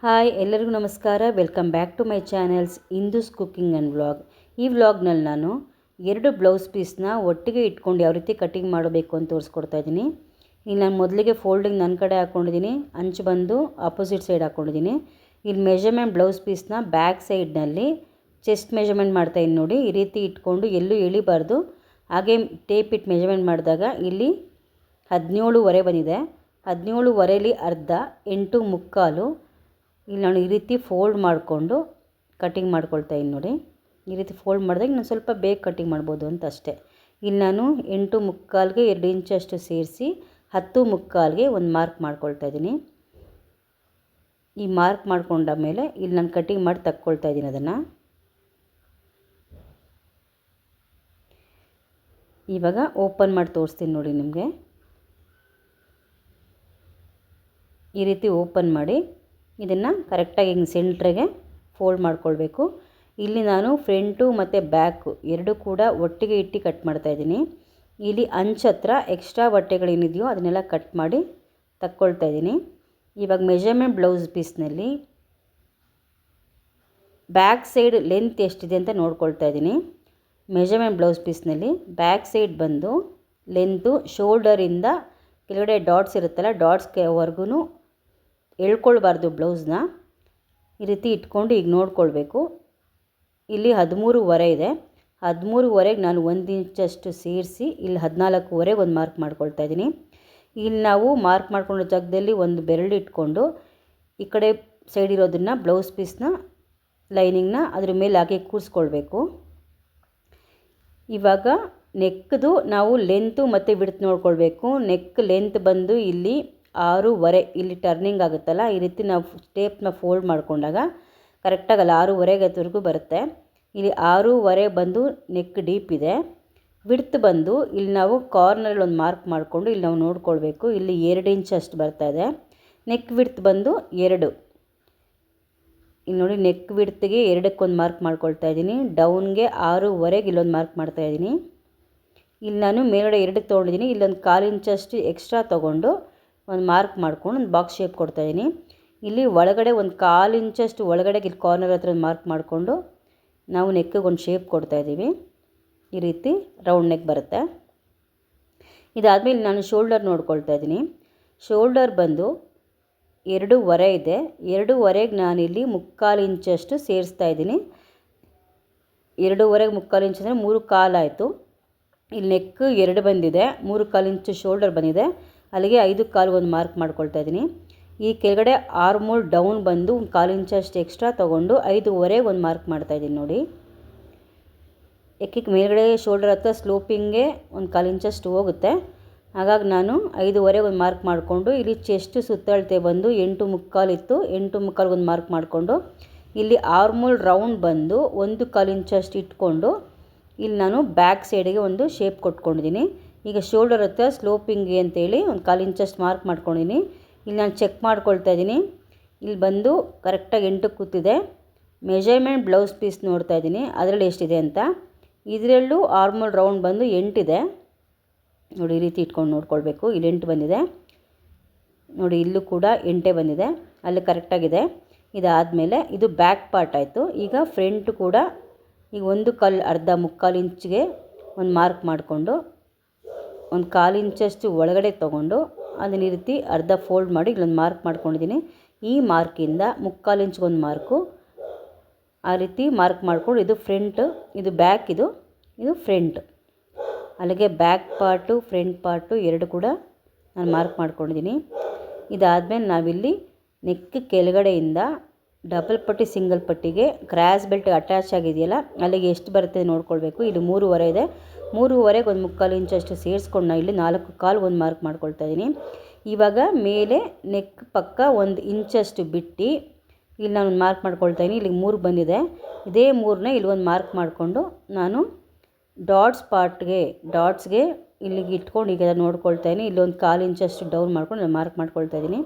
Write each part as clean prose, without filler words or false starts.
Hi ಎಲ್ಲರಿಗೂ ನಮಸ್ಕಾರ. Welcome back to my channels Indu's cooking and vlog. ಈ ವ್ಲಾಗ್ನಲ್ಲಿ ನಾನು 2 ಬ್ಲೌಸ್ ಪೀಸ್ನ ಒಟ್ಟಿಗೆ ಇಟ್ಕೊಂಡು ಯಾವ ರೀತಿ ಕಟಿಂಗ್ ಮಾಡಬೇಕು ಅಂತ ತೋರಿಸ್ಕೊಡ್ತಾ ಇದ್ದೀನಿ. ಇಲ್ಲಿ ನಾನು ಮೊದಲಿಗೆ ಫೋಲ್ಡಿಂಗ್ ನನ್ನ ಕಡೆ ಹಾಕ್ಕೊಂಡಿದ್ದೀನಿ, ಅಂಚು ಬಂದು ಆಪೋಸಿಟ್ ಸೈಡ್ ಹಾಕ್ಕೊಂಡಿದ್ದೀನಿ. ಇಲ್ಲಿ ಮೆಜರ್ಮೆಂಟ್ ಬ್ಲೌಸ್ ಪೀಸ್ನ ಬ್ಯಾಕ್ ಸೈಡ್ನಲ್ಲಿ ಚೆಸ್ಟ್ ಮೆಜರ್ಮೆಂಟ್ ಮಾಡ್ತಾಯಿದ್ದೀನಿ ನೋಡಿ. ಈ ರೀತಿ ಇಟ್ಕೊಂಡು ಎಲ್ಲೂ ಎಳಿಬಾರ್ದು. ಹಾಗೆ ಟೇಪ್ ಇಟ್ಟು ಮೆಜರ್ಮೆಂಟ್ ಮಾಡಿದಾಗ ಇಲ್ಲಿ 17.5 ಬಂದಿದೆ. 17.5ಲಿ ಅರ್ಧ 8.75. ಇಲ್ಲಿ ನಾನು ಈ ರೀತಿ ಫೋಲ್ಡ್ ಮಾಡಿಕೊಂಡು ಕಟಿಂಗ್ ಮಾಡ್ಕೊಳ್ತಾ ಇದ್ದೀನಿ ನೋಡಿ. ಈ ರೀತಿ ಫೋಲ್ಡ್ ಮಾಡಿದಾಗ ನಾನು ಸ್ವಲ್ಪ ಬೇಗ ಕಟಿಂಗ್ ಮಾಡ್ಬೋದು ಅಂತ ಅಷ್ಟೇ. ಇಲ್ಲಿ ನಾನು 8.75ಗೆ 2 ಇಂಚಷ್ಟು ಸೇರಿಸಿ 10.75ಗೆ ಒಂದು ಮಾರ್ಕ್ ಮಾಡ್ಕೊಳ್ತಾ ಇದ್ದೀನಿ. ಈ ಮಾರ್ಕ್ ಮಾಡ್ಕೊಂಡ ಮೇಲೆ ಇಲ್ಲಿ ನಾನು ಕಟಿಂಗ್ ಮಾಡಿ ತಕ್ಕೊಳ್ತಾ ಇದ್ದೀನಿ. ಅದನ್ನು ಇವಾಗ ಓಪನ್ ಮಾಡಿ ತೋರಿಸ್ತೀನಿ ನೋಡಿ ನಿಮಗೆ. ಈ ರೀತಿ ಓಪನ್ ಮಾಡಿ ಇದನ್ನು ಕರೆಕ್ಟಾಗಿ ಹಿಂಗೆ ಸೆಂಟ್ರಿಗೆ ಫೋಲ್ಡ್ ಮಾಡ್ಕೊಳ್ಬೇಕು. ಇಲ್ಲಿ ನಾನು ಫ್ರಂಟು ಮತ್ತು ಬ್ಯಾಕು ಎರಡೂ ಕೂಡ ಒಟ್ಟಿಗೆ ಇಟ್ಟು ಕಟ್ ಮಾಡ್ತಾಯಿದ್ದೀನಿ. ಇಲ್ಲಿ ಅಂಚು ಹತ್ರ ಎಕ್ಸ್ಟ್ರಾ ಬಟ್ಟೆಗಳೇನಿದೆಯೋ ಅದನ್ನೆಲ್ಲ ಕಟ್ ಮಾಡಿ ತಕ್ಕೊಳ್ತಾ ಇದ್ದೀನಿ. ಇವಾಗ ಮೆಜರ್ಮೆಂಟ್ ಬ್ಲೌಸ್ ಪೀಸ್ನಲ್ಲಿ ಬ್ಯಾಕ್ ಸೈಡ್ ಲೆಂತ್ ಎಷ್ಟಿದೆ ಅಂತ ನೋಡ್ಕೊಳ್ತಾ ಇದ್ದೀನಿ. ಮೆಜರ್ಮೆಂಟ್ ಬ್ಲೌಸ್ ಪೀಸ್ನಲ್ಲಿ ಬ್ಯಾಕ್ ಸೈಡ್ ಬಂದು ಲೆಂತು ಶೋಲ್ಡರಿಂದ ಕೆಳಗಡೆ ಡಾಟ್ಸ್ ಇರುತ್ತಲ್ಲ, ಡಾಟ್ಸ್ವರೆಗೂ ಎಳ್ಕೊಳ್ಬಾರ್ದು ಬ್ಲೌಸ್ನ. ಈ ರೀತಿ ಇಟ್ಕೊಂಡು ಈಗ ನೋಡ್ಕೊಳ್ಬೇಕು. ಇಲ್ಲಿ 13.5 ಇದೆ. 13.5ಗೆ ನಾನು 1 ಇಂಚಷ್ಟು ಸೇರಿಸಿ ಇಲ್ಲಿ 14.5ಗೆ ಒಂದು ಮಾರ್ಕ್ ಮಾಡ್ಕೊಳ್ತಾ ಇದ್ದೀನಿ. ಇಲ್ಲಿ ನಾವು ಮಾರ್ಕ್ ಮಾಡ್ಕೊಂಡ ಜಾಗದಲ್ಲಿ ಒಂದು ಬೆರಳು ಇಟ್ಕೊಂಡು ಈ ಕಡೆ ಸೈಡ್ ಇರೋದನ್ನು ಬ್ಲೌಸ್ ಪೀಸ್ನ ಲೈನಿಂಗ್ನ ಅದ್ರ ಮೇಲೆ ಹಾಕಿ ಕೂರಿಸ್ಕೊಳ್ಬೇಕು. ಇವಾಗ ನೆಕ್ದು ನಾವು ಲೆಂತು ಮತ್ತು ವಿಡ್ತ್ ನೋಡ್ಕೊಳ್ಬೇಕು. ನೆಕ್ ಲೆಂತ್ ಬಂದು ಇಲ್ಲಿ 6.5, ಇಲ್ಲಿ ಟರ್ನಿಂಗ್ ಆಗುತ್ತಲ್ಲ, ಈ ರೀತಿ ನಾವು ಟೇಪ್ನ ಫೋಲ್ಡ್ ಮಾಡಿಕೊಂಡಾಗ ಕರೆಕ್ಟಾಗಿ ಅಲ್ಲಿ 6.5 ಬರುತ್ತೆ. ಇಲ್ಲಿ 6.5 ಬಂದು ನೆಕ್ ಡೀಪ್ ಇದೆ. ವಿಡ್ತ್ ಬಂದು ಇಲ್ಲಿ ನಾವು ಕಾರ್ನರಲ್ಲಿ ಒಂದು ಮಾರ್ಕ್ ಮಾಡಿಕೊಂಡು ಇಲ್ಲಿ ನಾವು ನೋಡ್ಕೊಳ್ಬೇಕು. ಇಲ್ಲಿ 2 ಇಂಚಷ್ಟು ಬರ್ತಾಯಿದೆ. ನೆಕ್ ವಿಡ್ತ್ ಬಂದು 2. ಇಲ್ಲಿ ನೋಡಿ, ನೆಕ್ ವಿಡ್ತ್ಗೆ 2ಕ್ಕೆ ಒಂದು ಮಾರ್ಕ್ ಮಾಡ್ಕೊಳ್ತಾ ಇದ್ದೀನಿ. ಡೌನ್ಗೆ 6.5ಗೆ ಇಲ್ಲೊಂದು ಮಾರ್ಕ್ ಮಾಡ್ತಾಯಿದ್ದೀನಿ. ಇಲ್ಲಿ ನಾನು ಮೇಲ್ಗಡೆ 2ಕ್ಕೆ ತೊಗೊಂಡಿದ್ದೀನಿ. ಇಲ್ಲೊಂದು 1/4 ಇಂಚಷ್ಟು ಎಕ್ಸ್ಟ್ರಾ ತೊಗೊಂಡು ಒಂದು ಮಾರ್ಕ್ ಮಾಡ್ಕೊಂಡು ಒಂದು ಬಾಕ್ಸ್ ಶೇಪ್ ಕೊಡ್ತಾಯಿದ್ದೀನಿ. ಇಲ್ಲಿ ಒಳಗಡೆ ಒಂದು 1/4 ಇಂಚಷ್ಟು ಒಳಗಡೆಗೆ ಇಲ್ಲಿ ಕಾರ್ನರ್ ಹತ್ರ ಒಂದು ಮಾರ್ಕ್ ಮಾಡಿಕೊಂಡು ನಾವು ನೆಕ್ಕಿಗೆ ಒಂದು ಶೇಪ್ ಕೊಡ್ತಾಯಿದ್ದೀವಿ. ಈ ರೀತಿ ರೌಂಡ್ ನೆಕ್ ಬರುತ್ತೆ. ಇದಾದಮೇಲೆ ನಾನು ಶೋಲ್ಡರ್ ನೋಡ್ಕೊಳ್ತಾ ಇದ್ದೀನಿ. ಶೋಲ್ಡರ್ ಬಂದು 2.5 ಇದೆ. 2.5ಗೆ ನಾನಿಲ್ಲಿ 3/4 ಇಂಚಷ್ಟು ಸೇರಿಸ್ತಾ ಇದ್ದೀನಿ. 2.5ಗೆ 3/4 ಇಂಚ್ ಅಂದರೆ 3/4 ಆಯಿತು. ಇಲ್ಲಿ ನೆಕ್ 2 ಬಂದಿದೆ, 3/4 ಇಂಚು ಶೋಲ್ಡರ್ ಬಂದಿದೆ. ಅಲ್ಲಿಗೆ 5/4 ಒಂದು ಮಾರ್ಕ್ ಮಾಡ್ಕೊಳ್ತಾ ಇದ್ದೀನಿ. ಈ ಕೆಳಗಡೆ ಆರ್ಮೋಲ್ ಡೌನ್ ಬಂದು 1/4 ಇಂಚಷ್ಟು ಎಕ್ಸ್ಟ್ರಾ ತೊಗೊಂಡು 5.5ಗೆ ಒಂದು ಮಾರ್ಕ್ ಮಾಡ್ತಾಯಿದ್ದೀನಿ ನೋಡಿ. ಎಕ್ಕಿಗೆ ಮೇಲ್ಗಡೆ ಶೋಲ್ಡರ್ ಹತ್ರ ಸ್ಲೋಪಿಂಗ್ಗೆ 1/4 ಇಂಚಷ್ಟು ಹೋಗುತ್ತೆ. ಹಾಗಾಗಿ ನಾನು 5.5ಗೆ ಒಂದು ಮಾರ್ಕ್ ಮಾಡಿಕೊಂಡು ಇಲ್ಲಿ ಚೆಸ್ಟ್ ಸುತ್ತಳತೆ ಬಂದು 8.75 ಇತ್ತು. 8.75ಗೆ ಒಂದು ಮಾರ್ಕ್ ಮಾಡಿಕೊಂಡು ಇಲ್ಲಿ ಆರ್ಮೋಲ್ ರೌಂಡ್ ಬಂದು 1/4 ಇಂಚಷ್ಟು ಇಟ್ಕೊಂಡು ಇಲ್ಲಿ ನಾನು ಬ್ಯಾಕ್ ಸೈಡಿಗೆ ಒಂದು ಶೇಪ್ ಕೊಟ್ಕೊಂಡಿದ್ದೀನಿ. ಈಗ ಶೋಲ್ಡರ್ ಹತ್ರ ಸ್ಲೋಪಿಂಗ್ಗೆ ಅಂತೇಳಿ 1/4 ಇಂಚಷ್ಟು ಮಾರ್ಕ್ ಮಾಡ್ಕೊಂಡಿದ್ದೀನಿ. ಇಲ್ಲಿ ನಾನು ಚೆಕ್ ಮಾಡ್ಕೊಳ್ತಾ ಇದ್ದೀನಿ. ಇಲ್ಲಿ ಬಂದು ಕರೆಕ್ಟಾಗಿ 8ಕ್ಕೆ ಕೂತಿದೆ. ಮೆಜರ್ಮೆಂಟ್ ಬ್ಲೌಸ್ ಪೀಸ್ ನೋಡ್ತಾ ಇದ್ದೀನಿ ಅದರಲ್ಲಿ ಎಷ್ಟಿದೆ ಅಂತ. ಇದರಲ್ಲೂ ಆರ್ಮೋಲ್ ರೌಂಡ್ ಬಂದು 8 ಇದೆ ನೋಡಿ. ಈ ರೀತಿ ಇಟ್ಕೊಂಡು ನೋಡ್ಕೊಳ್ಬೇಕು. ಇಲ್ಲಿ 8 ಬಂದಿದೆ ನೋಡಿ. ಇಲ್ಲೂ ಕೂಡ 8 ಬಂದಿದೆ, ಅಲ್ಲಿ ಕರೆಕ್ಟಾಗಿದೆ. ಇದಾದಮೇಲೆ ಇದು ಬ್ಯಾಕ್ ಪಾರ್ಟ್ ಆಯಿತು. ಈಗ ಫ್ರಂಟ್ ಕೂಡ ಈಗ 1/4 ಇಂಚಿಗೆ ಒಂದು ಮಾರ್ಕ್ ಮಾಡಿಕೊಂಡು 1/4 ಇಂಚಷ್ಟು ಒಳಗಡೆ ತೊಗೊಂಡು ಅದನ್ನ ಈ ರೀತಿ ಅರ್ಧ ಫೋಲ್ಡ್ ಮಾಡಿ ಇಲ್ಲೊಂದು ಮಾರ್ಕ್ ಮಾಡ್ಕೊಂಡಿದ್ದೀನಿ. ಈ ಮಾರ್ಕಿಂದ 3/4 ಇಂಚ್ಗೆ ಒಂದು ಮಾರ್ಕು, ಆ ರೀತಿ ಮಾರ್ಕ್ ಮಾಡ್ಕೊಂಡು ಇದು ಫ್ರಂಟ್, ಇದು ಬ್ಯಾಕ್, ಇದು ಫ್ರಂಟ್. ಅಲ್ಲಿಗೆ ಬ್ಯಾಕ್ ಪಾರ್ಟು ಫ್ರಂಟ್ ಪಾರ್ಟು 2 ಕೂಡ ನಾನು ಮಾರ್ಕ್ ಮಾಡ್ಕೊಂಡಿದ್ದೀನಿ. ಇದಾದಮೇಲೆ ನಾವಿಲ್ಲಿ ನೆಕ್ ಕೆಳಗಡೆಯಿಂದ ಡಬಲ್ ಪಟ್ಟಿ ಸಿಂಗಲ್ ಪಟ್ಟಿಗೆ ಕ್ರಾಸ್ ಬೆಲ್ಟ್ ಅಟ್ಯಾಚ್ ಆಗಿದೆಯಲ್ಲ, ಅಲ್ಲಿಗೆ ಎಷ್ಟು ಬರುತ್ತೆ ನೋಡ್ಕೊಳ್ಬೇಕು. ಇಲ್ಲಿ 3.5 ಇದೆ. 3.5ಗೆ ಒಂದು 3/4 ಇಂಚಷ್ಟು ಸೇರಿಸ್ಕೊಂಡು ನಾನು ಇಲ್ಲಿ 4/4 ಒಂದು ಮಾರ್ಕ್ ಮಾಡ್ಕೊಳ್ತಾ ಇದ್ದೀನಿ. ಇವಾಗ ಮೇಲೆ ನೆಕ್ ಪಕ್ಕ 1 ಇಂಚಷ್ಟು ಬಿಟ್ಟು ಇಲ್ಲಿ ನಾನು ಒಂದು ಮಾರ್ಕ್ ಮಾಡ್ಕೊಳ್ತಾ ಇದ್ದೀನಿ. ಇಲ್ಲಿಗೆ 3 ಬಂದಿದೆ. ಇದೇ 3ನೇ ಇಲ್ಲಿ ಒಂದು ಮಾರ್ಕ್ ಮಾಡಿಕೊಂಡು ನಾನು ಡಾಟ್ಸ್ಗೆ ಇಲ್ಲಿಗೆ ಇಟ್ಕೊಂಡು ಈಗ ನೋಡ್ಕೊಳ್ತಾ ಇದ್ದೀನಿ. ಇಲ್ಲೊಂದು 1/4 ಇಂಚಷ್ಟು ಡೌನ್ ಮಾಡ್ಕೊಂಡು ನಾನು ಮಾರ್ಕ್ ಮಾಡ್ಕೊಳ್ತಾ ಇದ್ದೀನಿ.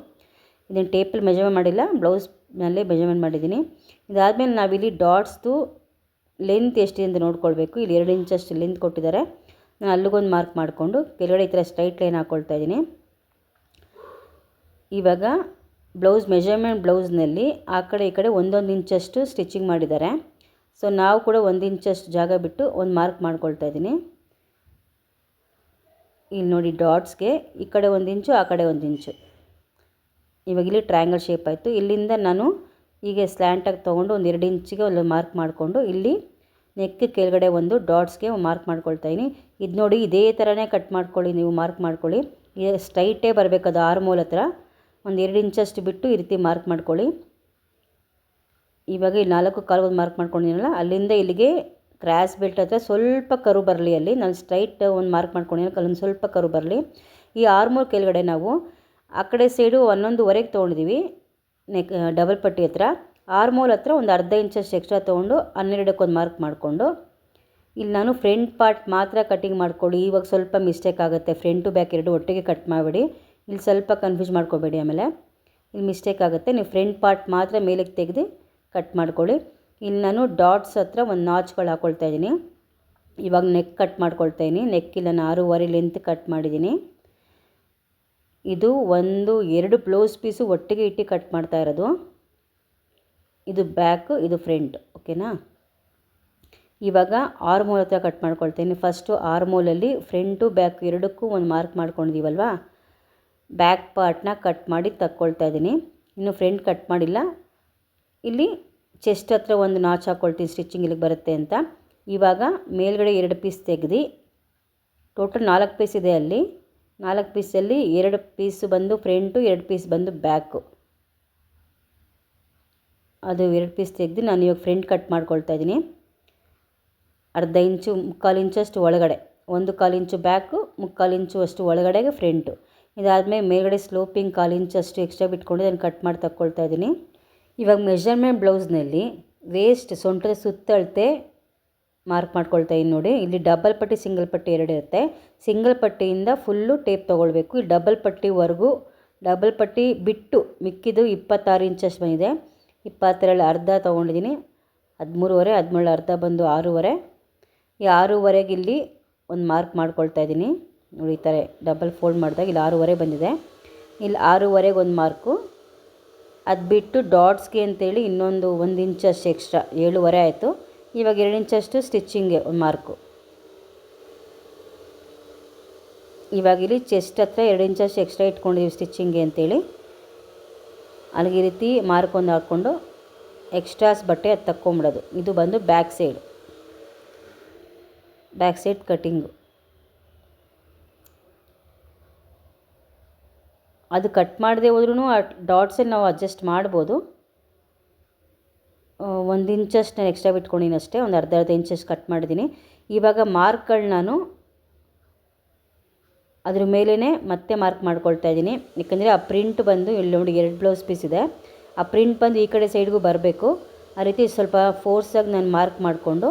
ಇದನ್ನು ಟೇಪಲ್ಲಿ ಮೆಜರ್ಮೆಂಟ್ ಮಾಡಿಲ್ಲ, ಬ್ಲೌಸ್ನಲ್ಲೇ ಮೆಜರ್ಮೆಂಟ್ ಮಾಡಿದ್ದೀನಿ. ಇದಾದಮೇಲೆ ನಾವಿಲ್ಲಿ ಡಾಟ್ಸ್ದು ಲೆಂತ್ ಎಷ್ಟಿದೆ ಅಂತ ನೋಡ್ಕೊಳ್ಬೇಕು. ಇಲ್ಲಿ 2 ಇಂಚಷ್ಟು ಲೆಂತ್ ಕೊಟ್ಟಿದ್ದಾರೆ. ನಾನು ಅಲ್ಲಿಗೊಂದು ಮಾರ್ಕ್ ಮಾಡಿಕೊಂಡು ಕೆಳಗಡೆ ಈ ಥರ ಸ್ಟ್ರೈಟ್ ಲೈನ್ ಹಾಕ್ಕೊಳ್ತಾ ಇದ್ದೀನಿ. ಇವಾಗ ಬ್ಲೌಸ್ ಮೆಜರ್ಮೆಂಟ್ ಬ್ಲೌಸ್ನಲ್ಲಿ ಆ ಕಡೆ ಈ ಕಡೆ 1 ಇಂಚಷ್ಟು ಸ್ಟಿಚಿಂಗ್ ಮಾಡಿದ್ದಾರೆ. ಸೊ ನಾವು ಕೂಡ 1 ಇಂಚಷ್ಟು ಜಾಗ ಬಿಟ್ಟು ಒಂದು ಮಾರ್ಕ್ ಮಾಡ್ಕೊಳ್ತಾ ಇದ್ದೀನಿ. ಇಲ್ಲಿ ನೋಡಿ ಡಾಟ್ಸ್ಗೆ ಈ ಕಡೆ 1 ಇಂಚು ಆ ಕಡೆ 1 ಇಂಚು. ಇವಾಗ ಇಲ್ಲಿ ಟ್ರಯಾಂಗಲ್ ಶೇಪ್ ಆಯಿತು. ಇಲ್ಲಿಂದ ನಾನು ಹೀಗೆ ಸ್ಲ್ಯಾಂಟಾಗಿ ತೊಗೊಂಡು ಒಂದು 2 ಇಂಚಿಗೆ ಒಂದು ಮಾರ್ಕ್ ಮಾಡಿಕೊಂಡು ಇಲ್ಲಿ ನೆಕ್ ಕೆಳಗಡೆ ಒಂದು ಡಾಟ್ಸ್ಗೆ ಮಾರ್ಕ್ ಮಾಡ್ಕೊಳ್ತಾ ಇದ್ದೀನಿ. ಇದು ನೋಡಿ ಇದೇ ಥರನೇ ಕಟ್ ಮಾಡ್ಕೊಳ್ಳಿ, ನೀವು ಮಾರ್ಕ್ ಮಾಡ್ಕೊಳ್ಳಿ. ಸ್ಟ್ರೈಟೇ ಬರಬೇಕು, ಅದು ಆರ್ಮೋಲ್ ಹತ್ರ ಒಂದು 2 ಇಂಚಷ್ಟು ಬಿಟ್ಟು ಈ ರೀತಿ ಮಾರ್ಕ್ ಮಾಡ್ಕೊಳ್ಳಿ. ಇವಾಗ ಇಲ್ಲಿ 4 ಕಾಲು ಒಂದು ಮಾರ್ಕ್ ಮಾಡ್ಕೊಂಡಿದ್ದೀನಲ್ಲ, ಅಲ್ಲಿಂದ ಇಲ್ಲಿಗೆ ಕ್ರಾಸ್ ಬೆಲ್ಟ್ ಹತ್ರ ಸ್ವಲ್ಪ ಕರು ಬರಲಿ. ಅಲ್ಲಿ ನಾನು ಸ್ಟ್ರೈಟ್ ಒಂದು ಮಾರ್ಕ್ ಮಾಡ್ಕೊಂಡಿದ್ದೀನಿ, ಅಲ್ಲೊಂದು ಸ್ವಲ್ಪ ಕರು ಬರಲಿ. ಈ ಆರ್ಮೋಲ್ ಕೆಳಗಡೆ ನಾವು ಆ ಕಡೆ ಸೈಡು 11.5 ತೊಗೊಂಡಿದ್ದೀವಿ ನೆಕ್ ಡಬಲ್ ಪಟ್ಟಿ ಹತ್ರ. ಆರ್ಮೋಲ್ ಹತ್ರ ಒಂದು ಅರ್ಧ ಇಂಚಷ್ಟು ಎಕ್ಸ್ಟ್ರಾ ತೊಗೊಂಡು 12ಕ್ಕೆ ಒಂದು ಮಾರ್ಕ್ ಮಾಡಿಕೊಂಡು ಇಲ್ಲಿ ನಾನು ಫ್ರಂಟ್ ಪಾರ್ಟ್ ಮಾತ್ರ ಕಟಿಂಗ್ ಮಾಡ್ಕೊಳ್ಳಿ. ಇವಾಗ ಸ್ವಲ್ಪ ಮಿಸ್ಟೇಕ್ ಆಗುತ್ತೆ, ಫ್ರಂಟು ಬ್ಯಾಕ್ ಎರಡು ಒಟ್ಟಿಗೆ ಕಟ್ ಮಾಡಿಬಿಡಿ. ಇಲ್ಲಿ ಸ್ವಲ್ಪ ಕನ್ಫ್ಯೂಸ್ ಮಾಡ್ಕೋಬೇಡಿ, ಆಮೇಲೆ ಇಲ್ಲಿ ಮಿಸ್ಟೇಕ್ ಆಗುತ್ತೆ. ನೀವು ಫ್ರಂಟ್ ಪಾರ್ಟ್ ಮಾತ್ರ ಮೇಲಕ್ಕೆ ತೆಗೆದು ಕಟ್ ಮಾಡ್ಕೊಳ್ಳಿ. ಇಲ್ಲಿ ನಾನು ಡಾಟ್ಸ್ ಹತ್ರ ಒಂದು ನಾಚ್ಗಳು ಹಾಕ್ಕೊಳ್ತಾ ಇದ್ದೀನಿ. ಇವಾಗ ನೆಕ್ ಕಟ್ ಮಾಡ್ಕೊಳ್ತಾ ಇದ್ದೀನಿ. ನೆಕ್ ಇಲ್ಲ ನಾನು 6.5 ಲೆಂತ್ ಕಟ್ ಮಾಡಿದ್ದೀನಿ. ಇದು 2 ಬ್ಲೌಸ್ ಪೀಸು ಒಟ್ಟಿಗೆ ಇಟ್ಟು ಕಟ್ ಮಾಡ್ತಾ ಇರೋದು. ಇದು ಬ್ಯಾಕು, ಇದು ಫ್ರಂಟ್, ಓಕೆನಾ. ಇವಾಗ ಆರ್ಮೋಲ್ ಹತ್ರ ಕಟ್ ಮಾಡ್ಕೊಳ್ತೀನಿ. ಫಸ್ಟು ಆರ್ಮೋಲಲ್ಲಿ ಫ್ರಂಟು ಬ್ಯಾಕ್ ಎರಡಕ್ಕೂ ಒಂದು ಮಾರ್ಕ್ ಮಾಡ್ಕೊಂಡಿದ್ದೀವಲ್ವ, ಬ್ಯಾಕ್ ಪಾರ್ಟ್ನ ಕಟ್ ಮಾಡಿ ತಕ್ಕೊಳ್ತಾ ಇದ್ದೀನಿ. ಇನ್ನು ಫ್ರಂಟ್ ಕಟ್ ಮಾಡಿಲ್ಲ. ಇಲ್ಲಿ ಚೆಸ್ಟ್ ಹತ್ರ ಒಂದು ನಾಚ್ ಹಾಕ್ಕೊಳ್ತೀನಿ, ಸ್ಟಿಚಿಂಗ್ ಇಲ್ಲಿಗೆ ಬರುತ್ತೆ ಅಂತ. ಇವಾಗ ಮೇಲ್ಗಡೆ 2 ಪೀಸ್ ತೆಗೆದು ಟೋಟಲ್ 4 ಪೀಸ್ ಇದೆ. ಅಲ್ಲಿ 4 ಪೀಸಲ್ಲಿ 2 ಪೀಸು ಬಂದು ಫ್ರಂಟು, 2 ಪೀಸ್ ಬಂದು ಬ್ಯಾಕು. ಅದು 2 ಪೀಸ್ ತೆಗೆದು ನಾನು ಇವಾಗ ಫ್ರಂಟ್ ಕಟ್ ಮಾಡ್ಕೊಳ್ತಾ ಇದ್ದೀನಿ. ಅರ್ಧ ಇಂಚು 3/4 ಇಂಚಷ್ಟು ಒಳಗಡೆ, 1/4 ಇಂಚು ಬ್ಯಾಕು, 3/4 ಇಂಚು ಅಷ್ಟು ಒಳಗಡೆಗೆ ಫ್ರಂಟು. ಇದಾದಮೇಲೆ ಮೇಲ್ಗಡೆ ಸ್ಲೋಪಿಂಗ್ 1/4 ಇಂಚಷ್ಟು ಎಕ್ಸ್ಟ್ರಾ ಬಿಟ್ಕೊಂಡು ಅದನ್ನು ಕಟ್ ಮಾಡಿ ತಕ್ಕೊಳ್ತಾ ಇದ್ದೀನಿ. ಇವಾಗ ಮೆಜರ್ಮೆಂಟ್ ಬ್ಲೌಸ್ನಲ್ಲಿ ವೇಸ್ಟ್ ಸೊಂಟದ ಸುತ್ತಳತೆ ಮಾರ್ಕ್ ಮಾಡ್ಕೊಳ್ತಾ ಇದ್ದೀನಿ. ನೋಡಿ ಇಲ್ಲಿ ಡಬಲ್ ಪಟ್ಟಿ ಸಿಂಗಲ್ ಪಟ್ಟಿ 2 ಇರುತ್ತೆ. ಸಿಂಗಲ್ ಪಟ್ಟಿಯಿಂದ ಫುಲ್ಲು ಟೇಪ್ ತೊಗೊಳ್ಬೇಕು. ಈ ಡಬಲ್ ಪಟ್ಟಿವರೆಗೂ, ಡಬಲ್ ಪಟ್ಟಿ ಬಿಟ್ಟು ಮಿಕ್ಕಿದ್ದು 26 ಇಂಚಷ್ಟು ಬಂದಿದೆ. 22 ಅರ್ಧ ತೊಗೊಂಡಿದ್ದೀನಿ. 13.5, 17 ಅರ್ಧ ಬಂದು 6.5. ಈ 6.5ಗೆ ಇಲ್ಲಿ ಒಂದು ಮಾರ್ಕ್ ಮಾಡ್ಕೊಳ್ತಾ ಇದ್ದೀನಿ. ನೋಡಿ ಈ ಥರ ಡಬಲ್ ಫೋಲ್ಡ್ ಮಾಡಿದಾಗ ಇಲ್ಲಿ 6.5 ಬಂದಿದೆ. ಇಲ್ಲಿ 6.5ಗೆ ಒಂದು ಮಾರ್ಕು. ಅದು ಬಿಟ್ಟು ಡಾಟ್ಸ್ಗೆ ಅಂತೇಳಿ ಇನ್ನೊಂದು 1 ಇಂಚಷ್ಟು ಎಕ್ಸ್ಟ್ರಾ 7.5 ಆಯಿತು. ಇವಾಗ 2 ಇಂಚಷ್ಟು ಸ್ಟಿಚ್ಚಿಂಗ್ಗೆ ಒಂದು ಮಾರ್ಕು. ಇವಾಗ ಇಲ್ಲಿ ಚೆಸ್ಟ್ ಹತ್ರ 2 ಇಂಚಷ್ಟು ಎಕ್ಸ್ಟ್ರಾ ಇಟ್ಕೊಂಡಿದ್ದೀವಿ ಸ್ಟಿಚ್ಚಿಂಗ್ಗೆ ಅಂತೇಳಿ. ಅಲ್ಲಿಗೆ ಈ ರೀತಿ ಮಾರ್ಕ್ ಒಂದು ಹಾಕ್ಕೊಂಡು ಎಕ್ಸ್ಟ್ರಾಸ್ ಬಟ್ಟೆ ಅದು ತಕ್ಕೊಂಬಿಡೋದು. ಇದು ಬಂದು ಬ್ಯಾಕ್ ಸೈಡ್ ಕಟ್ಟಿಂಗು. ಅದು ಕಟ್ ಮಾಡದೆ ಹೋದ್ರೂ ಆ ಡಾಟ್ಸಲ್ಲಿ ನಾವು ಅಡ್ಜಸ್ಟ್ ಮಾಡ್ಬೋದು. 1 ಇಂಚಷ್ಟು ನಾನು ಎಕ್ಸ್ಟ್ರಾ ಬಿಟ್ಕೊಂಡಿದ್ದೀನಿ ಅಷ್ಟೇ. ಒಂದು ಅರ್ಧ ಇಂಚಷ್ಟು ಕಟ್ ಮಾಡಿದ್ದೀನಿ. ಇವಾಗ ಮಾರ್ಕ್ಗಳು ನಾನು ಅದ್ರ ಮೇಲೇ ಮತ್ತೆ ಮಾರ್ಕ್ ಮಾಡ್ಕೊಳ್ತಾ ಇದ್ದೀನಿ. ಯಾಕಂದರೆ ಆ ಪ್ರಿಂಟ್ ಬಂದು ಇಲ್ಲಿ ನೋಡಿ 2 ಬ್ಲೌಸ್ ಪೀಸ್ ಇದೆ. ಆ ಪ್ರಿಂಟ್ ಬಂದು ಈ ಕಡೆ ಸೈಡ್ಗೂ ಬರಬೇಕು. ಆ ರೀತಿ ಸ್ವಲ್ಪ ಫೋರ್ಸಾಗಿ ನಾನು ಮಾರ್ಕ್ ಮಾಡಿಕೊಂಡು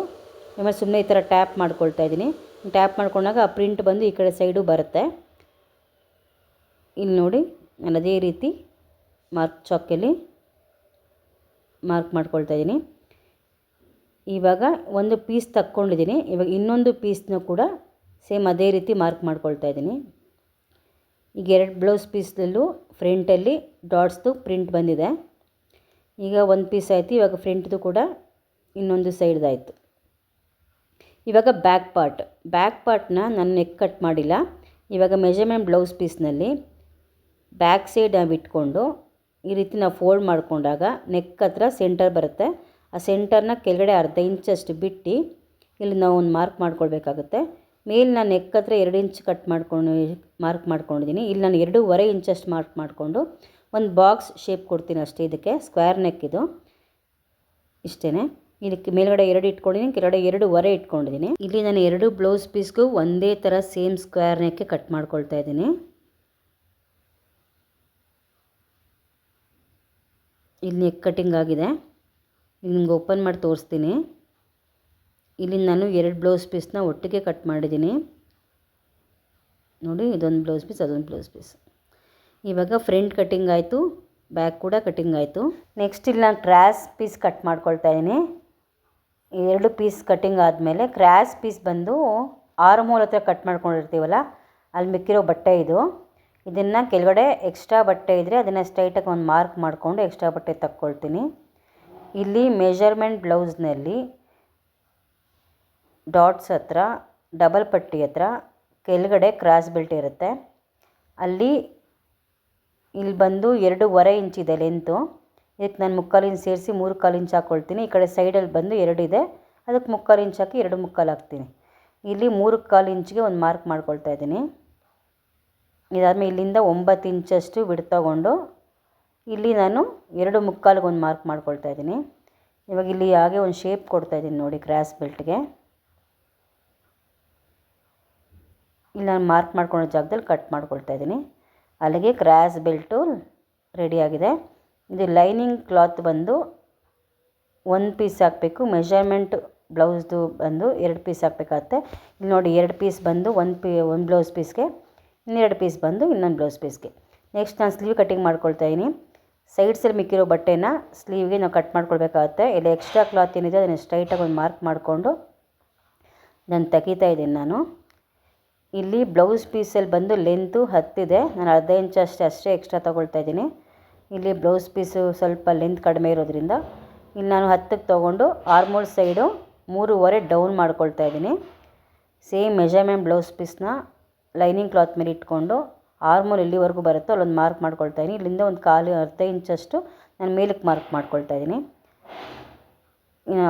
ಆಮೇಲೆ ಸುಮ್ಮನೆ ಈ ಥರ ಟ್ಯಾಪ್ ಮಾಡ್ಕೊಳ್ತಾ ಇದ್ದೀನಿ. ಟ್ಯಾಪ್ ಮಾಡ್ಕೊಂಡಾಗ ಆ ಪ್ರಿಂಟ್ ಬಂದು ಈ ಕಡೆ ಸೈಡು ಬರುತ್ತೆ. ಇಲ್ಲಿ ನೋಡಿ ನಾನು ಅದೇ ರೀತಿ ಚಾಕಲ್ಲಿ ಮಾರ್ಕ್ ಮಾಡ್ಕೊಳ್ತಾ ಇದ್ದೀನಿ. ಇವಾಗ ಒಂದು ಪೀಸ್ ತಕ್ಕೊಂಡಿದ್ದೀನಿ. ಇವಾಗ ಇನ್ನೊಂದು ಪೀಸ್ನ ಕೂಡ ಸೇಮ್ ಅದೇ ರೀತಿ ಮಾರ್ಕ್ ಮಾಡ್ಕೊಳ್ತಾ ಇದ್ದೀನಿ. ಈಗ 2 ಬ್ಲೌಸ್ ಪೀಸ್ದಲ್ಲೂ ಫ್ರಂಟಲ್ಲಿ ಡಾಟ್ಸ್ದು ಪ್ರಿಂಟ್ ಬಂದಿದೆ. ಈಗ ಒಂದು ಪೀಸ್ ಆಯಿತು. ಇವಾಗ ಫ್ರಂಟ್ದು ಕೂಡ ಇನ್ನೊಂದು ಸೈಡ್ದಾಯಿತು. ಇವಾಗ ಬ್ಯಾಕ್ ಪಾರ್ಟ್ನ ನಾನು ನೆಕ್ ಕಟ್ ಮಾಡಿಲ್ಲ. ಇವಾಗ ಮೆಜರ್ಮೆಂಟ್ ಬ್ಲೌಸ್ ಪೀಸ್ನಲ್ಲಿ ಬ್ಯಾಕ್ ಸೈಡ್ ಬಿಟ್ಕೊಂಡು ಈ ರೀತಿ ನಾವು ಫೋಲ್ಡ್ ಮಾಡಿಕೊಂಡಾಗ ನೆಕ್ ಹತ್ರ ಸೆಂಟರ್ ಬರುತ್ತೆ. ಆ ಸೆಂಟರ್ನ ಕೆಳಗಡೆ ಅರ್ಧ ಇಂಚಷ್ಟು ಬಿಟ್ಟು ಇಲ್ಲಿ ನಾವು ಒಂದು ಮಾರ್ಕ್ ಮಾಡ್ಕೊಳ್ಬೇಕಾಗುತ್ತೆ. ಮೇಲೆ ನಾನು ನೆಕ್ ಹತ್ರ 2 ಇಂಚ್ ಮಾರ್ಕ್ ಮಾಡ್ಕೊಂಡಿದ್ದೀನಿ. ಇಲ್ಲಿ ನಾನು 2.5 ಇಂಚಷ್ಟು ಮಾರ್ಕ್ ಮಾಡಿಕೊಂಡು ಒಂದು ಬಾಕ್ಸ್ ಶೇಪ್ ಕೊಡ್ತೀನಿ ಅಷ್ಟೇ. ಇದಕ್ಕೆ ಸ್ಕ್ವೇರ್ ನೆಕ್ ಇದು ಇಷ್ಟೇ. ಇದಕ್ಕೆ ಮೇಲ್ಗಡೆ 2 ಇಟ್ಕೊಂಡಿದ್ದೀನಿ, ಕೆಳಗಡೆ 2.5 ಇಟ್ಕೊಂಡಿದ್ದೀನಿ. ಇಲ್ಲಿ ನಾನು 2 ಬ್ಲೌಸ್ ಪೀಸ್ಗೂ ಒಂದೇ ಥರ ಸೇಮ್ ಸ್ಕ್ವೇರ್ ನೆಕ್ಕೆ ಕಟ್ ಮಾಡ್ಕೊಳ್ತಾ ಇದ್ದೀನಿ. ಇಲ್ಲಿ ನೆಕ್ ಕಟ್ಟಿಂಗ್ ಆಗಿದೆ. ಈಗ ನಿಮ್ಗೆ ಓಪನ್ ಮಾಡಿ ತೋರಿಸ್ತೀನಿ. ಇಲ್ಲಿ ನಾನು 2 ಬ್ಲೌಸ್ ಪೀಸ್ನ ಒಟ್ಟಿಗೆ ಕಟ್ ಮಾಡಿದ್ದೀನಿ. ನೋಡಿ ಇದೊಂದು ಬ್ಲೌಸ್ ಪೀಸ್, ಅದೊಂದು ಬ್ಲೌಸ್ ಪೀಸ್. ಇವಾಗ ಫ್ರಂಟ್ ಕಟ್ಟಿಂಗ್ ಆಯಿತು, ಬ್ಯಾಕ್ ಕೂಡ ಕಟ್ಟಿಂಗ್ ಆಯಿತು. ನೆಕ್ಸ್ಟ್ ಇಲ್ಲಿ ನಾನು ಕ್ರಾಸ್ ಪೀಸ್ ಕಟ್ ಮಾಡ್ಕೊಳ್ತಾ ಇದ್ದೀನಿ. 2 ಪೀಸ್ ಕಟ್ಟಿಂಗ್ ಆದಮೇಲೆ ಕ್ರಾಸ್ ಪೀಸ್ ಬಂದು ಆರ್ಮೋಲ್ ಹತ್ರ ಕಟ್ ಮಾಡ್ಕೊಂಡಿರ್ತೀವಲ್ಲ, ಅಲ್ಲಿ ಮಿಕ್ಕಿರೋ ಬಟ್ಟೆ ಇದು. ಇದನ್ನು ಕೆಳಗಡೆ ಎಕ್ಸ್ಟ್ರಾ ಬಟ್ಟೆ ಇದ್ದರೆ ಅದನ್ನು ಸ್ಟ್ರೈಟಾಗಿ ಒಂದು ಮಾರ್ಕ್ ಮಾಡಿಕೊಂಡು ಎಕ್ಸ್ಟ್ರಾ ಬಟ್ಟೆ ತಕ್ಕೊಳ್ತೀನಿ. ಇಲ್ಲಿ ಮೆಜರ್ಮೆಂಟ್ ಬ್ಲೌಸ್ನಲ್ಲಿ ಡಾಟ್ಸ್ ಹತ್ರ ಡಬಲ್ ಪಟ್ಟಿ ಹತ್ರ ಕೆಳಗಡೆ ಕ್ರಾಸ್ ಬೆಲ್ಟ್ ಇರುತ್ತೆ. ಇಲ್ಲಿ ಬಂದು 2.25 ಇಂಚಿದೆ ಲೆಂತು. ಇದಕ್ಕೆ ನಾನು 3/4 ಇಂಚ್ ಸೇರಿಸಿ 3/4 ಇಂಚ್ ಹಾಕ್ಕೊಳ್ತೀನಿ. ಈ ಕಡೆ ಸೈಡಲ್ಲಿ ಬಂದು 2 ಇದೆ, ಅದಕ್ಕೆ 3/4 ಇಂಚ್ ಹಾಕಿ 2/4 ಹಾಕ್ತೀನಿ. ಇಲ್ಲಿ 3/4 ಇಂಚಿಗೆ ಒಂದು ಮಾರ್ಕ್ ಮಾಡ್ಕೊಳ್ತಾ ಇದ್ದೀನಿ. ಇದಾದಮೇಲೆ ಇಲ್ಲಿಂದ 9 ಇಂಚಷ್ಟು ಬಿಡ್ ತಗೊಂಡು ಇಲ್ಲಿ ನಾನು 2/4ಗೆ ಒಂದು ಮಾರ್ಕ್ ಮಾಡ್ಕೊಳ್ತಾ ಇದ್ದೀನಿ. ಇವಾಗ ಇಲ್ಲಿ ಹಾಗೆ ಒಂದು ಶೇಪ್ ಕೊಡ್ತಾ ಇದ್ದೀನಿ ನೋಡಿ ಕ್ರಾಸ್ ಬೆಲ್ಟ್ಗೆ. ಇಲ್ಲಿ ನಾನು ಮಾರ್ಕ್ ಮಾಡ್ಕೊಳ್ಳೋ ಜಾಗದಲ್ಲಿ ಕಟ್ ಮಾಡ್ಕೊಳ್ತಾ ಇದ್ದೀನಿ. ಅಲ್ಲಿಗೆ ಕ್ರಾಸ್ ಬೆಲ್ಟು ರೆಡಿಯಾಗಿದೆ. ಇದು ಲೈನಿಂಗ್ ಕ್ಲಾತ್ ಬಂದು 1 ಪೀಸ್ ಹಾಕಬೇಕು. ಮೆಜರ್ಮೆಂಟ್ ಬ್ಲೌಸ್ದು ಬಂದು 2 ಪೀಸ್ ಹಾಕಬೇಕಾಗತ್ತೆ. ಇಲ್ಲಿ ನೋಡಿ 2 ಪೀಸ್ ಬಂದು ಒಂದು ಬ್ಲೌಸ್ ಪೀಸ್ಗೆ, ಇನ್ನೆರಡು ಪೀಸ್ ಬಂದು ಇನ್ನೊಂದು ಬ್ಲೌಸ್ ಪೀಸ್ಗೆ. ನೆಕ್ಸ್ಟ್ ನಾನು ಸ್ಲೀವ್ ಕಟ್ಟಿಂಗ್ ಮಾಡ್ಕೊಳ್ತಾ ಇದ್ದೀನಿ. ಸೈಡ್ಸಲ್ಲಿ ಮಿಕ್ಕಿರೋ ಬಟ್ಟೆನ ಸ್ಲೀವ್ಗೆ ನಾವು ಕಟ್ ಮಾಡ್ಕೊಳ್ಬೇಕಾಗತ್ತೆ. ಇಲ್ಲಿ ಎಕ್ಸ್ಟ್ರಾ ಕ್ಲಾತ್ ಏನಿದೆ ಅದನ್ನು ಸ್ಟ್ರೈಟಾಗಿ ಒಂದು ಮಾರ್ಕ್ ಮಾಡಿಕೊಂಡು ನಾನು ತೆಗಿತಾ ಇದ್ದೀನಿ. ನಾನು ಇಲ್ಲಿ ಬ್ಲೌಸ್ ಪೀಸಲ್ಲಿ ಬಂದು ಲೆಂತು 10 ಇದೆ, ನಾನು ಅರ್ಧ ಇಂಚಷ್ಟು ಅಷ್ಟೇ ಎಕ್ಸ್ಟ್ರಾ ತೊಗೊಳ್ತಾ ಇದ್ದೀನಿ. ಇಲ್ಲಿ ಬ್ಲೌಸ್ ಪೀಸು ಸ್ವಲ್ಪ ಲೆಂತ್ ಕಡಿಮೆ ಇರೋದ್ರಿಂದ ಇಲ್ಲಿ ನಾನು 10ಕ್ಕೆ ತೊಗೊಂಡು ಆರ್ಮೋಲ್ ಸೈಡು 3.25 ಡೌನ್ ಮಾಡ್ಕೊಳ್ತಾ ಇದ್ದೀನಿ. ಸೇಮ್ ಮೆಜರ್ಮೆಂಟ್ ಬ್ಲೌಸ್ ಪೀಸ್ನ ಲೈನಿಂಗ್ ಕ್ಲಾತ್ ಮೇಲೆ ಇಟ್ಕೊಂಡು ಆರ್ಮೋಲ್ ಎಲ್ಲಿವರೆಗೂ ಬರುತ್ತೋ ಅಲ್ಲೊಂದು ಮಾರ್ಕ್ ಮಾಡ್ಕೊಳ್ತಾ ಇದ್ದೀನಿ. ಇಲ್ಲಿಂದ ಒಂದು ಅರ್ಧ ಇಂಚಷ್ಟು ನಾನು ಮೇಲಕ್ಕೆ ಮಾರ್ಕ್ ಮಾಡ್ಕೊಳ್ತಾ ಇದ್ದೀನಿ.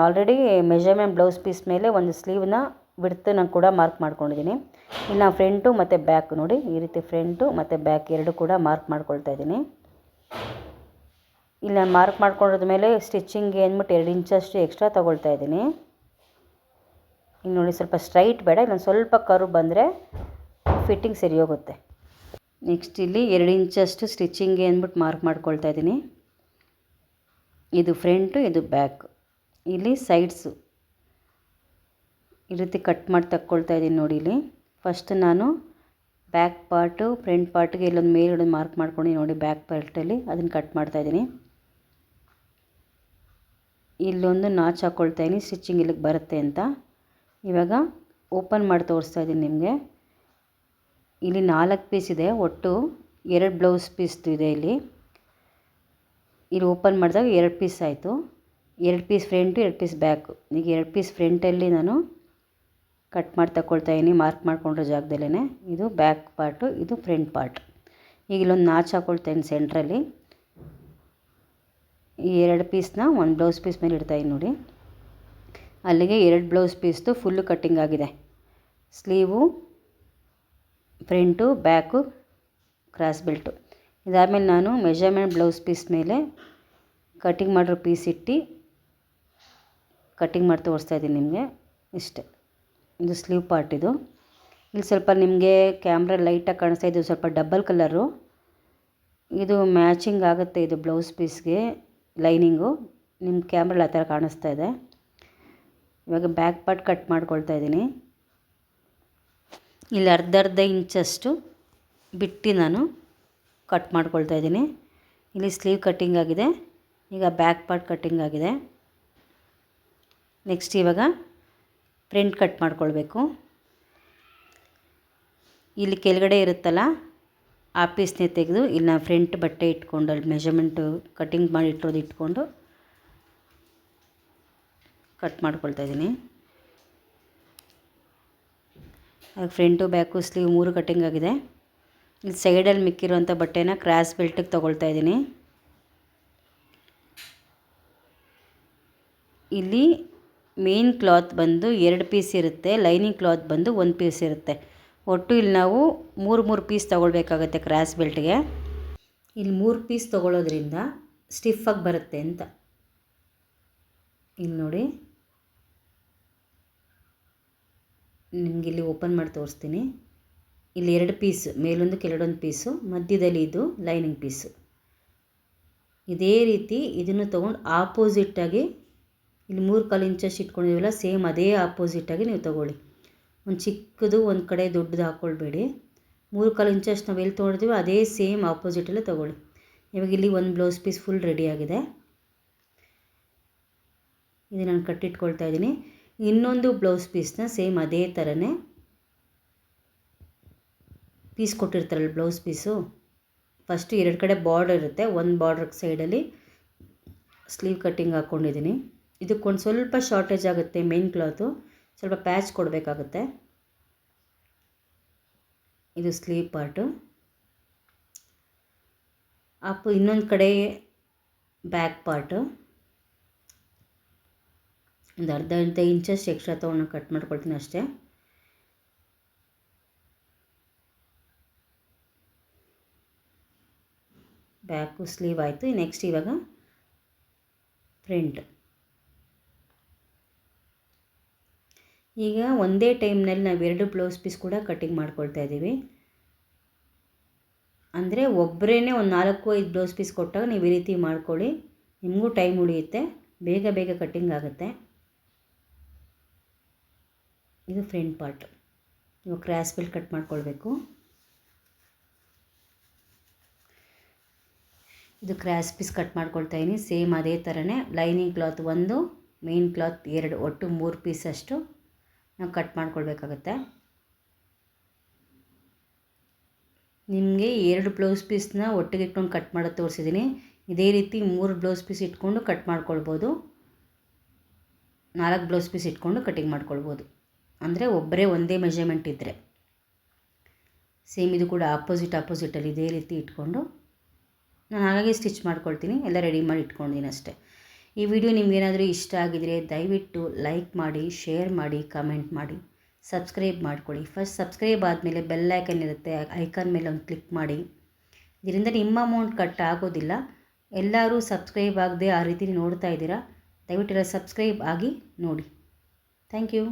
ಆಲ್ರೆಡಿ ಮೆಜರ್ಮೆಂಟ್ ಬ್ಲೌಸ್ ಪೀಸ್ ಮೇಲೆ ಒಂದು ಸ್ಲೀವ್ನ ಬಿಡ್ತು ನಾನು ಕೂಡ ಮಾರ್ಕ್ ಮಾಡ್ಕೊಂಡಿದ್ದೀನಿ. ಇಲ್ಲಿ ನಾನು ಫ್ರಂಟು ಮತ್ತು ಬ್ಯಾಕ್ ನೋಡಿ ಈ ರೀತಿ ಫ್ರಂಟು ಮತ್ತು ಬ್ಯಾಕ್ ಎರಡು ಕೂಡ ಮಾರ್ಕ್ ಮಾಡ್ಕೊಳ್ತಾ ಇದ್ದೀನಿ. ಇಲ್ಲಿ ನಾನು ಮಾರ್ಕ್ ಮಾಡ್ಕೊಂಡಿದ ಮೇಲೆ ಸ್ಟಿಚ್ಚಿಂಗ್ಗೆ ಅಂದ್ಬಿಟ್ಟು 2 ಇಂಚಷ್ಟು ಎಕ್ಸ್ಟ್ರಾ ತೊಗೊಳ್ತಾ ಇದ್ದೀನಿ. ಇಲ್ಲಿ ನೋಡಿ ಸ್ವಲ್ಪ ಸ್ಟ್ರೈಟ್ ಬೇಡ, ಇಲ್ಲೊಂದು ಸ್ವಲ್ಪ ಕರ್ವ್ ಬಂದರೆ ಫಿಟ್ಟಿಂಗ್ ಸರಿ ಹೋಗುತ್ತೆ. ನೆಕ್ಸ್ಟ್ ಇಲ್ಲಿ 2 ಇಂಚಷ್ಟು ಸ್ಟಿಚ್ಚಿಂಗ್ಗೆ ಅಂದ್ಬಿಟ್ಟು ಮಾರ್ಕ್ ಮಾಡ್ಕೊಳ್ತಾ ಇದ್ದೀನಿ. ಇದು ಫ್ರಂಟು, ಇದು ಬ್ಯಾಕ್. ಇಲ್ಲಿ ಸೈಡ್ಸು ಈ ರೀತಿ ಕಟ್ ಮಾಡಿ ತಕ್ಕೊಳ್ತಾ ಇದ್ದೀನಿ ನೋಡಿ. ಇಲ್ಲಿ ಫಸ್ಟ್ ನಾನು ಬ್ಯಾಕ್ ಪಾರ್ಟು ಫ್ರಂಟ್ ಪಾರ್ಟ್ಗೆ ಇಲ್ಲೊಂದು ಮೇಲ್ಗಡೆ ಮಾರ್ಕ್ ಮಾಡ್ಕೊಂಡು ನೋಡಿ ಬ್ಯಾಕ್ ಪಾರ್ಟಲ್ಲಿ ಅದನ್ನು ಕಟ್ ಮಾಡ್ತಾಯಿದ್ದೀನಿ. ಇಲ್ಲೊಂದು ನಾಚ್ ಹಾಕ್ಕೊಳ್ತಾ ಇದ್ದೀನಿ ಸ್ಟಿಚ್ಚಿಂಗ್ ಇಲ್ಲಿಗೆ ಬರುತ್ತೆ ಅಂತ. ಇವಾಗ ಓಪನ್ ಮಾಡಿ ತೋರಿಸ್ತಾ ಇದ್ದೀನಿ ನಿಮಗೆ. ಇಲ್ಲಿ 4 ಪೀಸ್ ಇದೆ, ಒಟ್ಟು 2 ಬ್ಲೌಸ್ ಪೀಸ್ದು ಇದೆ. ಇಲ್ಲಿ ಓಪನ್ ಮಾಡಿದಾಗ 2 ಪೀಸ್ ಆಯಿತು. 2 ಪೀಸ್ ಫ್ರಂಟು 2 ಪೀಸ್ ಬ್ಯಾಕು. ಈಗ 2 ಪೀಸ್ ಫ್ರಂಟಲ್ಲಿ ನಾನು ಕಟ್ ಮಾಡಿ ತಗೊಳ್ತಾ ಇದ್ದೀನಿ ಮಾರ್ಕ್ ಮಾಡ್ಕೊಂಡಿರೋ ಜಾಗದಲ್ಲೇ. ಇದು ಬ್ಯಾಕ್ ಪಾರ್ಟು, ಇದು ಫ್ರಂಟ್ ಪಾರ್ಟ್. ಈಗ ಇಲ್ಲೊಂದು ನಾಚ್ ಹಾಕ್ಕೊಳ್ತಾ ಇದ್ದೀನಿ ಸೆಂಟ್ರಲ್ಲಿ. ಈ 2 ಪೀಸ್ನ ಒಂದು ಬ್ಲೌಸ್ ಪೀಸ್ ಮೇಲೆ ಇಡ್ತಾಯಿದ್ದೀನಿ ನೋಡಿ. ಅಲ್ಲಿಗೆ 2 ಬ್ಲೌಸ್ ಪೀಸ್ದು ಫುಲ್ಲು ಕಟ್ಟಿಂಗ್ ಆಗಿದೆ. Sleeve, front, back, cross belt. ಇದಾದಮೇಲೆ ನಾನು ಮೆಜರ್ಮೆಂಟ್ ಬ್ಲೌಸ್ ಪೀಸ್ ಮೇಲೆ ಕಟ್ಟಿಂಗ್ ಮಾಡಿರೋ ಪೀಸ್ ಇಟ್ಟು ಕಟ್ಟಿಂಗ್ ಮಾಡಿ ತೋರಿಸ್ತಾ ಇದ್ದೀನಿ ನಿಮಗೆ. ಇಷ್ಟೇ, ಇದು ಸ್ಲೀವ್ ಪಾರ್ಟ್. ಇದು ಇಲ್ಲಿ ಸ್ವಲ್ಪ ನಿಮಗೆ ಕ್ಯಾಮ್ರಾ ಲೈಟಾಗಿ ಕಾಣಿಸ್ತಾ ಇದು ಸ್ವಲ್ಪ ಡಬಲ್ ಕಲರು. ಇದು ಮ್ಯಾಚಿಂಗ್ ಆಗುತ್ತೆ ಇದು ಬ್ಲೌಸ್ ಪೀಸ್ಗೆ ಲೈನಿಂಗು. ನಿಮ್ಮ ಕ್ಯಾಮ್ರಲ್ಲಿ ಆ ಥರ ಕಾಣಿಸ್ತಾ ಇದೆ. ಇವಾಗ ಬ್ಯಾಕ್ ಪಾರ್ಟ್ ಕಟ್ ಮಾಡ್ಕೊಳ್ತಾ ಇದ್ದೀನಿ. ಇಲ್ಲಿ ಅರ್ಧ ಇಂಚಷ್ಟು ಬಿಟ್ಟು ನಾನು ಕಟ್ ಮಾಡ್ಕೊಳ್ತಾ ಇದ್ದೀನಿ. ಇಲ್ಲಿ ಸ್ಲೀವ್ ಕಟ್ಟಿಂಗ್ ಆಗಿದೆ. ಈಗ ಬ್ಯಾಕ್ ಪಾರ್ಟ್ ಕಟ್ಟಿಂಗ್ ಆಗಿದೆ. ನೆಕ್ಸ್ಟ್ ಇವಾಗ ಫ್ರಂಟ್ ಕಟ್ ಮಾಡ್ಕೊಳ್ಬೇಕು. ಇಲ್ಲಿ ಕೆಳಗಡೆ ಇರುತ್ತಲ್ಲ ಆ ಪೀಸ್ನೇ ತೆಗೆದು ಇಲ್ಲಿ ನಾನು ಫ್ರಂಟ್ ಬಟ್ಟೆ ಇಟ್ಕೊಂಡು ಅಲ್ಲಿ ಮೆಜರ್ಮೆಂಟು ಕಟ್ಟಿಂಗ್ ಮಾಡಿ ಇಟ್ಟೋದು ಇಟ್ಕೊಂಡು ಕಟ್ ಮಾಡ್ಕೊಳ್ತಾ ಇದ್ದೀನಿ. ಫ್ರಂಟು ಬ್ಯಾಕು ಸ್ಲೀವ್ 3 ಕಟ್ಟಿಂಗ್ ಆಗಿದೆ. ಇಲ್ಲಿ ಸೈಡಲ್ಲಿ ಮಿಕ್ಕಿರುವಂಥ ಬಟ್ಟೆನ ಕ್ರಾಸ್ ಬೆಲ್ಟಿಗೆ ತೊಗೊಳ್ತಾ ಇದ್ದೀನಿ. ಇಲ್ಲಿ ಮೇನ್ ಕ್ಲಾತ್ ಬಂದು 2 ಪೀಸ್ ಇರುತ್ತೆ, ಲೈನಿಂಗ್ ಕ್ಲಾತ್ ಬಂದು 1 ಪೀಸ್ ಇರುತ್ತೆ. ಒಟ್ಟು ಇಲ್ಲಿ ನಾವು 3 ಪೀಸ್ ತೊಗೊಳ್ಬೇಕಾಗತ್ತೆ ಕ್ರಾಸ್ ಬೆಲ್ಟ್ಗೆ. ಇಲ್ಲಿ 3 ಪೀಸ್ ತೊಗೊಳ್ಳೋದ್ರಿಂದ ಸ್ಟಿಫಾಗಿ ಬರುತ್ತೆ ಅಂತ. ಇಲ್ಲಿ ನೋಡಿ ನಿಮಗೆ ಇಲ್ಲಿ ಓಪನ್ ಮಾಡಿ ತೋರಿಸ್ತೀನಿ. ಇಲ್ಲಿ 2 ಪೀಸ್, ಮೇಲೊಂದು ಕೆಳಗೊಂದು ಪೀಸು, ಮಧ್ಯದಲ್ಲಿ ಇದು ಲೈನಿಂಗ್ ಪೀಸು. ಇದೇ ರೀತಿ ಇದನ್ನು ತೊಗೊಂಡು ಆಪೋಸಿಟ್ಟಾಗಿ ಇಲ್ಲಿ 3/4 ಇಂಚಷ್ಟು ಇಟ್ಕೊಂಡಿದ್ದೀವಲ್ಲ ಸೇಮ್ ಅದೇ ಆಪೋಸಿಟಾಗಿ ನೀವು ತೊಗೊಳ್ಳಿ. ಒಂದು ಚಿಕ್ಕದು ಒಂದು ಕಡೆ ದೊಡ್ಡದು ಹಾಕ್ಕೊಳ್ಬೇಡಿ. 3/4 ಇಂಚಷ್ಟು ನಾವು ಎಲ್ಲಿ ತೊಗೊಂಡಿದ್ದೀವೋ ಅದೇ ಸೇಮ್ ಆಪೋಸಿಟಲ್ಲೇ ತೊಗೊಳ್ಳಿ. ಇವಾಗ ಇಲ್ಲಿ ಒಂದು ಬ್ಲೌಸ್ ಪೀಸ್ ಫುಲ್ ರೆಡಿಯಾಗಿದೆ. ಇದು ನಾನು ಕಟ್ಟಿಟ್ಕೊಳ್ತಾ ಇದ್ದೀನಿ. ಇನ್ನೊಂದು ಬ್ಲೌಸ್ ಪೀಸ್ನ ಸೇಮ್ ಅದೇ ಥರನೇ ಪೀಸ್ ಕೊಟ್ಟಿರ್ತಾರಲ್ಲ ಬ್ಲೌಸ್ ಪೀಸು, ಫಸ್ಟು 2 ಕಡೆ ಬಾರ್ಡರ್ ಇರುತ್ತೆ, ಒಂದು ಬಾರ್ಡ್ರ್ ಸೈಡಲ್ಲಿ ಸ್ಲೀವ್ ಕಟ್ಟಿಂಗ್ ಹಾಕ್ಕೊಂಡಿದ್ದೀನಿ. ಇದಕ್ಕೊಂದು ಸ್ವಲ್ಪ ಶಾರ್ಟೇಜ್ ಆಗುತ್ತೆ, ಮೇನ್ ಕ್ಲಾತು ಸ್ವಲ್ಪ ಪ್ಯಾಚ್ ಕೊಡಬೇಕಾಗುತ್ತೆ. ಇದು ಸ್ಲೀವ್ ಪಾರ್ಟು. ಇನ್ನೊಂದು ಕಡೆ ಬ್ಯಾಕ್ ಪಾರ್ಟು ಒಂದು ಅರ್ಧ ಇಂಚಷ್ಟು ಎಕ್ಸ್ಟ್ರಾ ತೊಗೊಂಡು ಕಟ್ ಮಾಡ್ಕೊಳ್ತೀನಿ ಅಷ್ಟೇ. ಬ್ಯಾಕು ಸ್ಲೀವ್ ಆಯಿತು. ನೆಕ್ಸ್ಟ್ ಇವಾಗ ಫ್ರಂಟ್. ಈಗ ಒಂದೇ ಟೈಮ್ನಲ್ಲಿ ನಾವು 2 ಬ್ಲೌಸ್ ಪೀಸ್ ಕೂಡ ಕಟ್ಟಿಂಗ್ ಮಾಡ್ಕೊಳ್ತಾ ಇದ್ದೀವಿ. ಅಂದರೆ ಒಬ್ಬರೇ ಒಂದು 4-5 ಬ್ಲೌಸ್ ಪೀಸ್ ಕೊಟ್ಟಾಗ ನೀವು ಈ ರೀತಿ ಮಾಡ್ಕೊಳ್ಳಿ, ನಿಮಗೂ ಟೈಮ್ ಉಳಿಯುತ್ತೆ, ಬೇಗ ಕಟ್ಟಿಂಗ್ ಆಗುತ್ತೆ. ಇದು ಫ್ರಂಟ್ ಪಾರ್ಟ್. ಇವಾಗ ಕ್ರಾಸ್ ಬೆಲ್ಟ್ ಕಟ್ ಮಾಡ್ಕೊಳ್ಬೇಕು. ಇದು ಕ್ರಾಸ್ ಪೀಸ್ ಕಟ್ ಮಾಡ್ಕೊಳ್ತಾ ಇದ್ದೀನಿ. ಸೇಮ್ ಅದೇ ಥರನೇ ಲೈನಿಂಗ್ ಕ್ಲಾತ್ 1, ಮೇನ್ ಕ್ಲಾತ್ 2, ಒಟ್ಟು 3 ಪೀಸ್ ಅಷ್ಟು ನಾವು ಕಟ್ ಮಾಡ್ಕೊಳ್ಬೇಕಾಗತ್ತೆ. ನಿಮಗೆ 2 ಬ್ಲೌಸ್ ಪೀಸ್ನ ಒಟ್ಟಿಗೆ ಇಟ್ಕೊಂಡು ಕಟ್ ಮಾಡೋದು ತೋರಿಸಿದ್ದೀನಿ. ಇದೇ ರೀತಿ 3 ಬ್ಲೌಸ್ ಪೀಸ್ ಇಟ್ಕೊಂಡು ಕಟ್ ಮಾಡ್ಕೊಳ್ಬೋದು, 4 ಬ್ಲೌಸ್ ಪೀಸ್ ಇಟ್ಕೊಂಡು ಕಟ್ಟಿಂಗ್ ಮಾಡ್ಕೊಳ್ಬೋದು. ಅಂದರೆ ಒಬ್ಬರೇ ಒಂದೇ ಮೆಜರ್ಮೆಂಟ್ ಇದ್ದರೆ. ಸೇಮ್ ಇದು ಕೂಡ ಆಪೋಸಿಟಲ್ಲಿ ಇದೇ ರೀತಿ ಇಟ್ಕೊಂಡು ನಾನು ಹಾಗಾಗಿ ಸ್ಟಿಚ್ ಮಾಡ್ಕೊಳ್ತೀನಿ. ಎಲ್ಲ ರೆಡಿ ಮಾಡಿ ಇಟ್ಕೊಂಡಿದ್ದೀನಿ ಅಷ್ಟೇ. ಈ ವಿಡಿಯೋ ನಿಮಗೇನಾದರೂ ಇಷ್ಟ ಆಗಿದರೆ ದಯವಿಟ್ಟು ಲೈಕ್ ಮಾಡಿ, ಶೇರ್ ಮಾಡಿ, ಕಮೆಂಟ್ ಮಾಡಿ, ಸಬ್ಸ್ಕ್ರೈಬ್ ಮಾಡ್ಕೊಳ್ಳಿ. ಫಸ್ಟ್ ಸಬ್ಸ್ಕ್ರೈಬ್ ಆದಮೇಲೆ ಬೆಲ್ ಐಕನ್ ಇರುತ್ತೆ, ಐಕಾನ್ ಮೇಲೆ ಒಂದು ಕ್ಲಿಕ್ ಮಾಡಿ. ಇದರಿಂದ ನಿಮ್ಮ ಅಮೌಂಟ್ ಕಟ್ ಆಗೋದಿಲ್ಲ. ಎಲ್ಲರೂ ಸಬ್ಸ್ಕ್ರೈಬ್ ಆಗದೆ ಆ ರೀತಿ ನೋಡ್ತಾ ಇದ್ದೀರಾ, ದಯವಿಟ್ಟು ಸಬ್ಸ್ಕ್ರೈಬ್ ಆಗಿ ನೋಡಿ. Thank you.